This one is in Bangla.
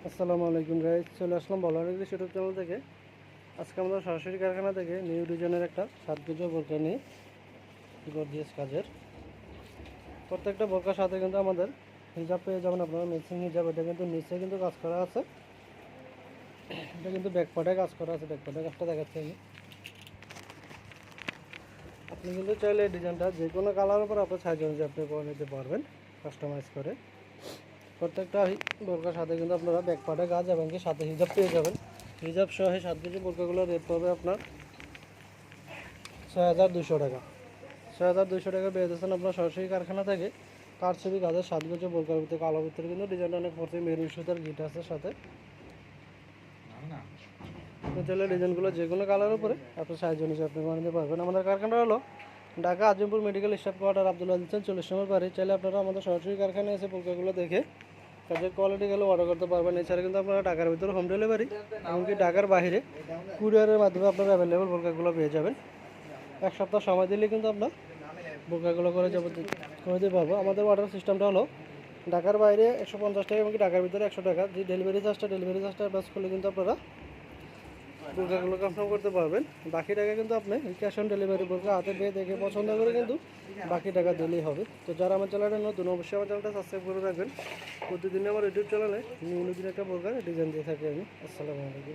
আসসালামু আলাইকুম গাইস, চলে আসলাম বলার ইংলিশ ইউটিউব চ্যানেল থেকে। আজকে আমরা সরাসরি কারখানা থেকে নিউ ডিজাইনের একটা 7 গজ বোরকা নিয়ে গর্জিয়াস কাজের। প্রত্যেকটা বোরকার সাথে কিন্তু আমাদের হিজাব পেয়ে যাবেন আপনারা, ম্যাচিং হিজাব। এটা কিন্তু নিচে কিন্তু কাজ করা আছে, এটা কিন্তু ব্যাকপার্টে কাজ করা আছে। ব্যাকপার্টে কাজটা দেখাচ্ছি আমি। আপনি কিন্তু চাইলে এই ডিজাইনটা যে কোনো কালার উপর আপনার সাইজ অনুযায়ী আপনি করে নিতে পারবেন, কাস্টমাইজ করে। প্রত্যেকটা বোরকার সাথে কিন্তু আপনারা ব্যাকপার্টে কাজ এবং কি সাথে হিজাব পেয়ে যাবেন। হিজাব সহ 7 কেজি বোরকাগুলোর রেট পাবে আপনার 6200 টাকা। 6200 টাকা পেয়ে যাচ্ছেন আপনার সরাসরি কারখানা থেকে। কারচুপি কাজের 7 কেজি বোরকার ভিতরে কালো ভিতরে কিন্তু ডিজাইনটা অনেক পড়ছে, মেরুন সুতার গিট আছে সাথে। চাইলে ডিজাইনগুলো যে কোনো কালার উপরে আপনার সাইজ অনুযায়ী আপনি বানিয়ে পারবেন। আমাদের কারখানা হলো Dhaka Azimpur medical staff quarter, Abdul Aziz 40 নম্বর বাড়ি। চাইলে আপনারা আমাদের সরাসরি কারখানায় এসে বোরকাগুলো দেখে কাজের কোয়ালিটি গেলে অর্ডার করতে পারবেন। এছাড়া কিন্তু আপনারা ঢাকার ভিতরে হোম ডেলিভারি এমনকি ঢাকার বাইরে কুরিয়ারের মাধ্যমে আপনারা অ্যাভেলেবল বোরকাগুলো পেয়ে যাবেন। এক সপ্তাহ সময় দিলে কিন্তু আপনার বোরকাগুলো করে দিতে পারবো। আমাদের অর্ডার সিস্টেমটা হলো ঢাকার বাইরে 150 টাকা এমনকি ঢাকার ভিতরে 100 টাকা। যে ডেলিভারি চার্জটা অ্যাডভান্স করলে কিন্তু আপনারা বোরকাগুলো কনফার্ম করতে পারবেন। বাকি টাকা কিন্তু আপনি ক্যাশ অন ডেলিভারি বোরকা হাতে পেয়ে দেখে পছন্দ করে কিন্তু বাকি টাকা দিলেই হবে। তো যারা আমার চ্যানেলটা নতুন, অবশ্যই আমার চ্যানেলটা সাবস্ক্রাইব করে রাখবেন। প্রতিদিন আমার ইউটিউব চ্যানেলে নিউ নতুন একটা বোরকার ডিজাইন দিয়ে থাকি আমি। আসসালামু আলাইকুম।